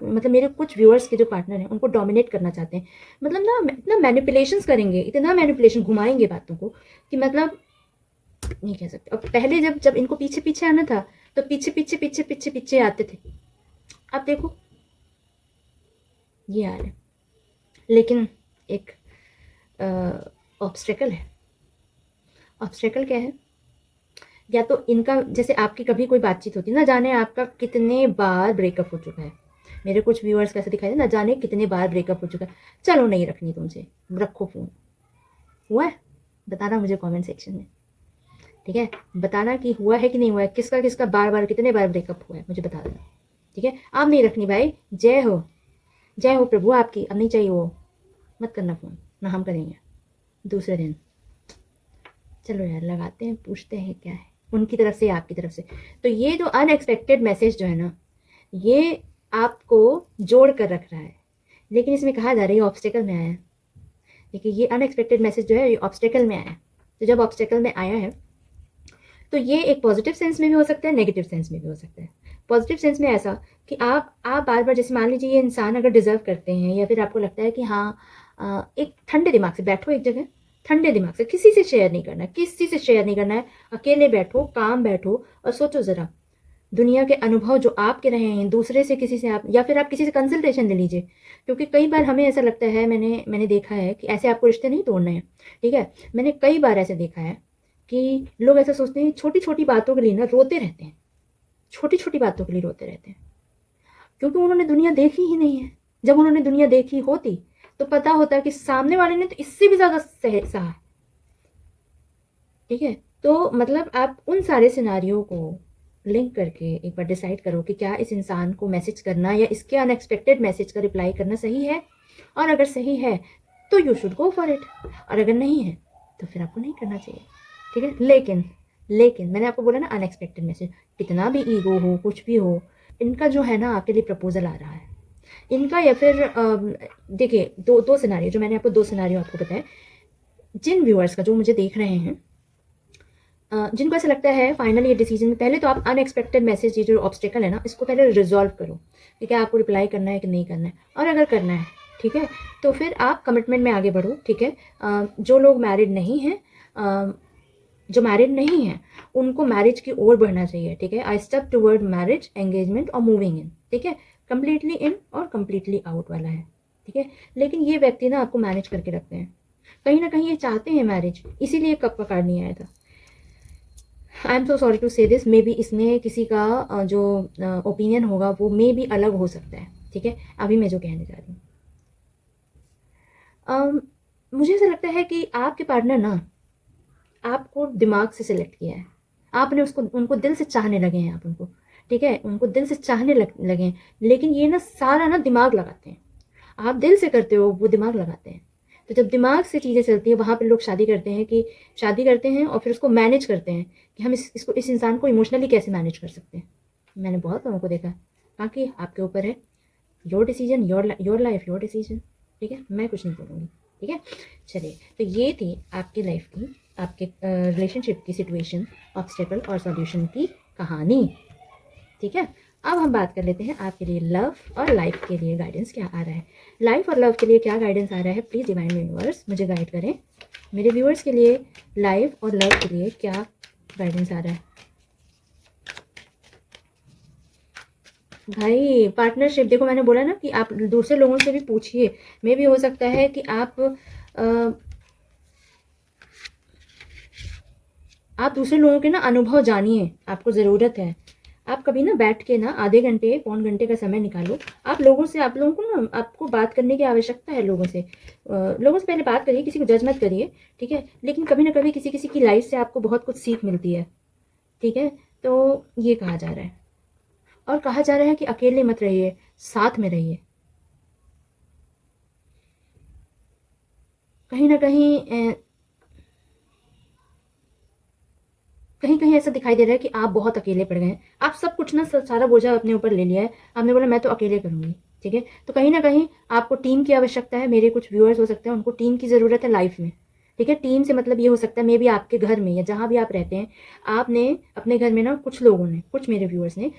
Speaker 1: मतलब मेरे कुछ व्यूअर्स के जो पार्टनर हैं उनको डोमिनेट करना चाहते हैं। मतलब ना इतना मैनिपुलेशंस करेंगे, इतना मैनिपुलेशन घुमाएंगे बातों को कि मतलब नहीं कह सकते। अब पहले जब जब इनको पीछे पीछे आना था तो पीछे पीछे पीछे पीछे पीछे आते थे, अब देखो ये आ रहे। लेकिन एक ऑब्स्टेकल है। ऑब्स्टेकल क्या है? या तो इनका, जैसे आपकी कभी कोई बातचीत होती है ना, जाने आपका कितने बार ब्रेकअप हो चुका है। मेरे कुछ व्यूअर्स कैसे दिखाई दे ना, जाने कितने बार ब्रेकअप हो चुका है, चलो नहीं रखनी तुमसे, रखो फ़ोन। हुआ है? बताना मुझे कमेंट सेक्शन में, ठीक है। बताना कि हुआ है कि नहीं हुआ है, किसका किसका बार बार कितने बार ब्रेकअप हुआ है, मुझे बता देना, ठीक है। आप नहीं रखनी भाई, जय हो, जय हो प्रभु आपकी। अब नहीं चाहिए वो, मत करना फ़ोन, ना हम करेंगे दूसरे दिन। चलो यार लगाते हैं, पूछते हैं क्या है उनकी तरफ से, आपकी तरफ से। तो ये जो अनएक्सपेक्टेड मैसेज जो है ना, ये आपको जोड़ कर रख रहा है, लेकिन इसमें कहा जा रहा है ऑब्स्टेकल में आया है। देखिए ये अनएक्सपेक्टेड मैसेज जो है ये ऑब्स्टेकल में आया है। तो जब ऑब्स्टेकल में आया है तो ये एक पॉजिटिव सेंस में भी हो सकता है, नेगेटिव सेंस में भी हो सकता है। पॉजिटिव सेंस में ऐसा कि आप बार बार, जैसे मान लीजिए ये इंसान अगर डिजर्व करते हैं, या फिर आपको लगता है कि हाँ एक ठंडे दिमाग से बैठो एक जगह, ठंडे दिमाग से, किसी से शेयर नहीं करना है, किसी से शेयर नहीं करना है, अकेले बैठो, काम बैठो और सोचो ज़रा दुनिया के अनुभव जो आपके रहे हैं, दूसरे से, किसी से आप, या फिर आप किसी से कंसल्टेशन ले लीजिए। क्योंकि कई बार हमें ऐसा लगता है, मैंने देखा है कि ऐसे आपको रिश्ते नहीं तोड़ने हैं, ठीक है। मैंने कई बार ऐसे देखा है कि लोग ऐसा सोचते हैं, छोटी छोटी बातों के लिए ना रोते रहते हैं, छोटी छोटी बातों के लिए रोते रहते हैं, क्योंकि उन्होंने दुनिया देखी ही नहीं है। जब उन्होंने दुनिया देखी होती तो पता होता कि सामने वाले ने तो इससे भी ज़्यादा सहा है, ठीक है। तो मतलब आप उन सारे सिनारियों को लिंक करके एक बार डिसाइड करो कि क्या इस इंसान को मैसेज करना या इसके अनएक्सपेक्टेड मैसेज का रिप्लाई करना सही है। और अगर सही है तो you should go for it, और अगर नहीं है तो फिर आपको नहीं करना चाहिए, ठीक है। लेकिन मैंने आपको बोला ना अनएक्सपेक्टेड मैसेज, कितना भी ईगो हो, कुछ भी हो, इनका जो है ना आपके लिए प्रपोजल आ रहा है इनका। या फिर देखिए दो सिनारियो जो मैंने आपको, दो सिनारियो आपको बताए। जिन व्यूअर्स का जो मुझे देख रहे हैं, जिनको ऐसा लगता है फाइनली ये डिसीजन में, पहले तो आप अनएक्सपेक्टेड मैसेज, ये जो ऑब्स्टेकल है ना, इसको पहले रिजॉल्व करो कि क्या आपको रिप्लाई करना है कि नहीं करना है। और अगर करना है, ठीक है, तो फिर आप कमिटमेंट में आगे बढ़ो, ठीक है। जो लोग मैरिड नहीं हैं, जो मैरिड नहीं है उनको मैरिज की ओर बढ़ना चाहिए, ठीक है। आई स्टेप टुवर्ड मैरिज, एंगेजमेंट और मूविंग इन, ठीक है। कंप्लीटली इन और कंप्लीटली आउट वाला है, ठीक है। लेकिन ये व्यक्ति ना आपको मैनेज करके रखते हैं, कहीं ना कहीं ये चाहते हैं मैरिज, इसीलिए कप का कार्ड नहीं आया था। I am so sorry to say this, maybe इसमें किसी का जो ओपिनियन होगा वो मे बी अलग हो सकता है, ठीक है। अभी मैं जो कहने जा रही हूँ, मुझे ऐसा लगता है कि आपके पार्टनर ना आपको दिमाग से सिलेक्ट किया है, आपने उसको, उनको दिल से चाहने लगे हैं आप उनको, ठीक है। उनको दिल से चाहने लगे हैं, लेकिन ये ना सारा ना दिमाग लगाते हैं। आप दिल से करते हो, वो दिमाग लगाते हैं। तो जब दिमाग से चीज़ें चलती हैं, वहाँ पे लोग शादी करते हैं, कि शादी करते हैं और फिर उसको मैनेज करते हैं कि हम इस इंसान को इमोशनली कैसे मैनेज कर सकते हैं। मैंने बहुत लोगों को देखा। बाकी आपके ऊपर है, your decision, your life, your decision, ठीक है। मैं कुछ नहीं बोलूँगी, ठीक है। चलिए, तो ये थी आपकी लाइफ की, आपके रिलेशनशिप की सिचुएशन, ऑब्स्टेकल और सॉल्यूशन की कहानी, ठीक है। अब हम बात कर लेते हैं आपके लिए लव और लाइफ के लिए गाइडेंस क्या आ रहा है। लाइफ और लव के लिए क्या गाइडेंस आ रहा है, प्लीज़ डिवाइन यूनिवर्स मुझे गाइड करें। मेरे व्यूअर्स के लिए लाइफ और लव के लिए क्या गाइडेंस आ रहा है। भाई पार्टनरशिप, देखो मैंने बोला ना कि आप दूसरे लोगों से भी पूछिए, मे भी हो सकता है कि आप दूसरे लोगों के ना अनुभव जानिए, आपको ज़रूरत है। आप कभी ना बैठ के ना आधे घंटे पौन घंटे का समय निकालो, आप लोगों से, आप लोगों को ना, आपको बात करने की आवश्यकता है लोगों से। लोगों से पहले बात करिए, किसी को जज मत करिए, ठीक है। लेकिन कभी ना कभी किसी किसी की लाइफ से आपको बहुत कुछ सीख मिलती है, ठीक है। तो ये कहा जा रहा है, और कहा जा रहा है कि अकेले मत रहिए, साथ में रहिए। कहीं ना कहीं कहीं कहीं ऐसा दिखाई दे रहा है कि आप बहुत अकेले पड़ गए हैं। आप सब कुछ ना, सारा बोझा अपने ऊपर ले लिया है, आपने बोला मैं तो अकेले करूँगी, ठीक है। तो कहीं ना कहीं आपको टीम की आवश्यकता है। मेरे कुछ व्यूअर्स हो सकते हैं, उनको टीम की ज़रूरत है लाइफ में, ठीक है। टीम से मतलब ये हो सकता है मे बी आपके घर में या जहाँ भी आप रहते हैं, आपने अपने घर में ना, कुछ लोगों ने, कुछ मेरे व्यूअर्स ने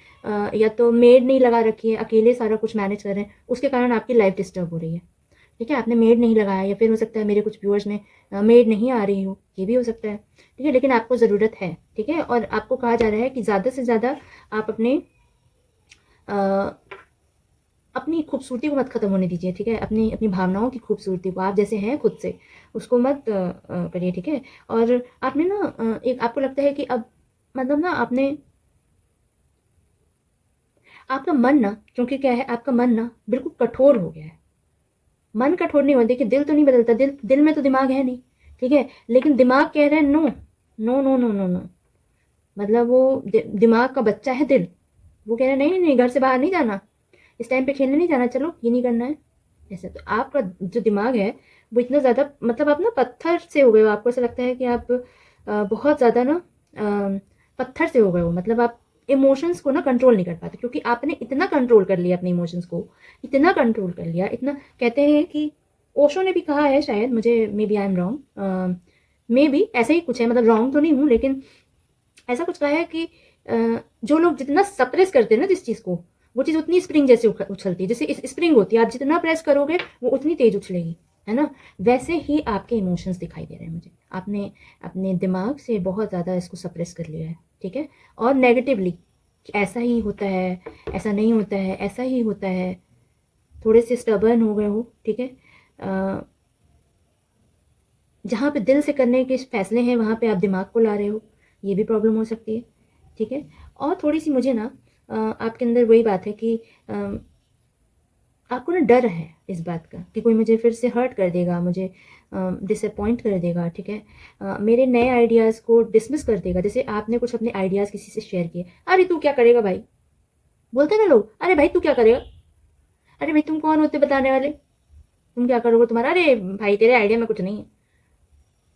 Speaker 1: या तो मेड नहीं लगा रखी है, अकेले सारा कुछ मैनेज कर रहे हैं, उसके कारण आपकी लाइफ डिस्टर्ब हो रही है, ठीक है। आपने मेड नहीं लगाया, या फिर हो सकता है मेरे कुछ व्यूअर्स में मेड नहीं आ रही हो, ये भी हो सकता है, ठीक है। लेकिन आपको ज़रूरत है, ठीक है। और आपको कहा जा रहा है कि ज़्यादा से ज़्यादा आप अपनी खूबसूरती को मत ख़त्म होने दीजिए, ठीक है। अपनी अपनी भावनाओं की खूबसूरती को, आप जैसे हैं खुद से, उसको मत करिए, ठीक है। और आपने ना एक, आपको लगता है कि अब मतलब ना आपने, आपका मन ना, क्योंकि क्या है, आपका मन ना बिल्कुल कठोर हो गया है। मन कठोर नहीं हुआ, देखिए दिल तो नहीं बदलता, दिल में तो दिमाग है नहीं, ठीक है। लेकिन दिमाग कह रहे हैं no, no no no no no, मतलब वो दिमाग का बच्चा है दिल, वो कह रहा है नहीं नहीं नहीं, घर से बाहर नहीं जाना, इस टाइम पे खेलने नहीं जाना, चलो ये नहीं करना है, ऐसा। तो आपका जो दिमाग है वो इतना ज़्यादा, मतलब आप ना पत्थर से हो गए हो। आपको ऐसा लगता है कि आप बहुत ज़्यादा ना पत्थर से हो गए हो, मतलब आप इमोशंस को ना कंट्रोल नहीं कर पाते, क्योंकि आपने इतना कंट्रोल कर लिया अपने इमोशंस को, इतना कंट्रोल कर लिया, इतना। कहते हैं कि ओशो ने भी कहा है, शायद, मुझे maybe I am wrong, maybe ऐसा ही कुछ है, मतलब रॉन्ग तो नहीं हूँ, लेकिन ऐसा कुछ कहा है कि जो लोग जितना सप्रेस करते हैं ना जिस चीज़ को, वो चीज़ उतनी स्प्रिंग जैसे उछलती है, जैसे स्प्रिंग होती है, आप जितना प्रेस करोगे वो उतनी तेज उछलेगी, है ना। वैसे ही आपके इमोशंस दिखाई दे रहे हैं मुझे, आपने अपने दिमाग से बहुत ज़्यादा इसको सप्रेस कर लिया है, ठीक है। और नेगेटिवली, ऐसा ही होता है, ऐसा नहीं होता है, ऐसा ही होता है, थोड़े से स्टबर्न हो गए हो, ठीक है। जहाँ पे दिल से करने के फैसले हैं, वहाँ पे आप दिमाग को ला रहे हो, ये भी प्रॉब्लम हो सकती है, ठीक है। और थोड़ी सी मुझे ना आपके अंदर वही बात है कि आपको ना डर है इस बात का कि कोई मुझे फिर से हर्ट कर देगा, मुझे डिसअपॉइंट कर देगा, ठीक है। मेरे नए आइडियाज़ को डिसमिस कर देगा। जैसे आपने कुछ अपने आइडियाज़ किसी से शेयर किए, अरे तू क्या करेगा भाई, बोलते हैं ना लोग, अरे भाई तू क्या करेगा, अरे भाई तुम कौन होते बताने वाले, तुम क्या करोगे, तुम्हारा, अरे भाई तेरे आइडिया में कुछ नहीं है,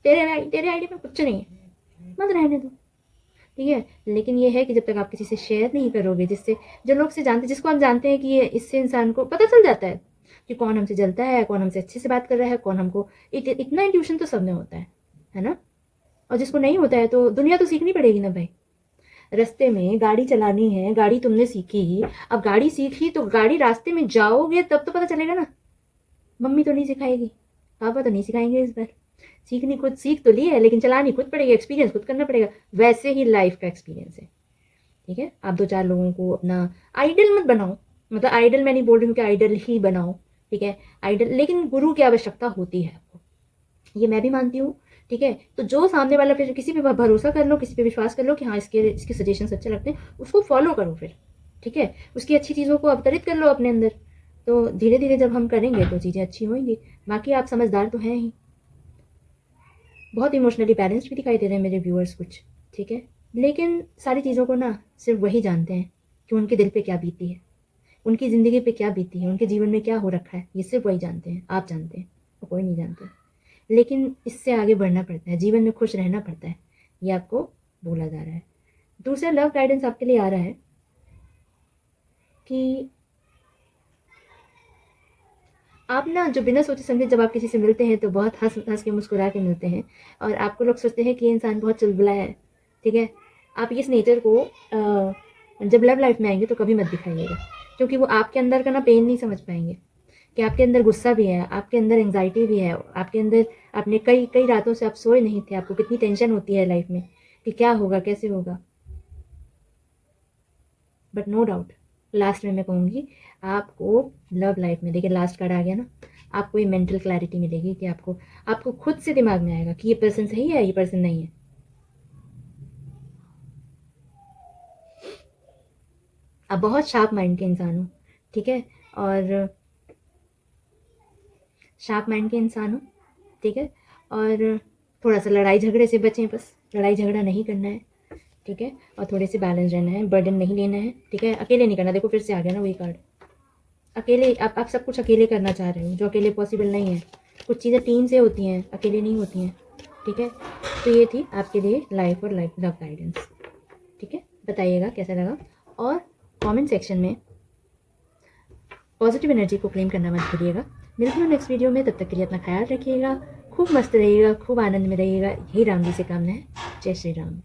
Speaker 1: तेरे आइडिया में कुछ नहीं है, मत रहने दो, ठीक है। लेकिन ये है कि जब तक आप किसी से शेयर नहीं करोगे, जिससे, जो लोग से जानते, जिसको आप जानते हैं कि ये, इससे इंसान को पता चल जाता है कि कौन हमसे जलता है, कौन हमसे अच्छे से बात कर रहा है, कौन हमको, इतना इंट्यूशन तो सब में होता है ना। और जिसको नहीं होता है तो दुनिया तो सीखनी पड़ेगी ना भाई। रास्ते में गाड़ी चलानी है, गाड़ी तुमने सीखी, अब गाड़ी सीखी तो गाड़ी रास्ते में जाओगे तब तो पता चलेगा ना, मम्मी तो नहीं सिखाएगी, पापा तो नहीं सिखाएंगे इस बार, सीखनी खुद सीख तो ली है, लेकिन चलानी खुद पड़ेगी, एक्सपीरियंस खुद करना पड़ेगा। वैसे ही लाइफ का एक्सपीरियंस है, ठीक है। आप 2-4 लोगों को अपना आइडल मत बनाओ, मतलब आइडल मैं नहीं बोल रही हूँ कि आइडल ही बनाओ, ठीक है। आइडल, लेकिन गुरु की आवश्यकता होती है आपको, ये मैं भी मानती हूँ, ठीक है। तो जो सामने वाला, फिर किसी पे भरोसा कर लो, किसी पे विश्वास कर लो कि हाँ इसके सजेशंस अच्छे लगते हैं, उसको फॉलो करो फिर, ठीक है। उसकी अच्छी चीज़ों को अवतरित कर लो अपने अंदर, तो धीरे धीरे जब हम करेंगे तो चीज़ें अच्छी होंगी। बाकी आप समझदार तो हैं ही, बहुत इमोशनली बैलेंस्ड भी दिखाई दे रहे हैं मेरे व्यूअर्स कुछ, ठीक है। लेकिन सारी चीज़ों को ना सिर्फ वही जानते हैं कि उनके दिल पे क्या बीती है, उनकी ज़िंदगी पे क्या बीती है, उनके जीवन में क्या हो रखा है, ये सिर्फ वही जानते हैं। आप जानते हैं और कोई नहीं जानते। लेकिन इससे आगे बढ़ना पड़ता है, जीवन में खुश रहना पड़ता है, ये आपको बोला जा रहा है। दूसरा लव गाइडेंस आपके लिए आ रहा है कि आप ना जो बिना सोचे समझे जब आप किसी से मिलते हैं तो बहुत हंस हंस के मुस्कुरा के मिलते हैं, और आपको लोग सोचते हैं कि ये इंसान बहुत चुलबुला है, ठीक है। आप इस नेचर को जब लव लाइफ में आएंगे तो कभी मत दिखाइएगा, क्योंकि वो आपके अंदर का ना पेन नहीं समझ पाएंगे कि आपके अंदर गुस्सा भी है, आपके अंदर एंग्जाइटी भी है, आपके अंदर आपने कई कई रातों से आप सोए नहीं थे, आपको कितनी टेंशन होती है लाइफ में कि क्या होगा कैसे होगा। बट नो डाउट लास्ट में मैं कहूँगी आपको लव लाइफ में, देखिए लास्ट कार्ड आ गया ना, आपको ये मेंटल क्लैरिटी मिलेगी कि आपको खुद से दिमाग में आएगा कि ये पर्सन सही है, ये पर्सन नहीं है। आप बहुत शार्प माइंड के इंसान हो, ठीक है, और शार्प माइंड के इंसान हो, ठीक है। और थोड़ा सा लड़ाई झगड़े से बचें, बस लड़ाई झगड़ा नहीं करना है, ठीक है। और थोड़े से बैलेंस रहना है, बर्डन नहीं लेना है, ठीक है। अकेले नहीं करना, देखो फिर से आ गया ना वही कार्ड, अकेले आप सब कुछ अकेले करना चाह रहे हो, जो अकेले पॉसिबल नहीं है। कुछ चीज़ें टीम से होती हैं, अकेले नहीं होती हैं, ठीक है। तो ये थी आपके लिए लाइफ और लाइफ लव गाइडेंस, ठीक है। बताइएगा कैसा लगा, और कमेंट सेक्शन में पॉजिटिव एनर्जी को क्लेम करना मत भूलिएगा। मिलती हूँ नेक्स्ट वीडियो में, तब तक के लिए अपना ख्याल रखिएगा, खूब मस्त रहिएगा, खूब आनंद में रहिएगा, यही राम जी से कामना है। जय श्री राम।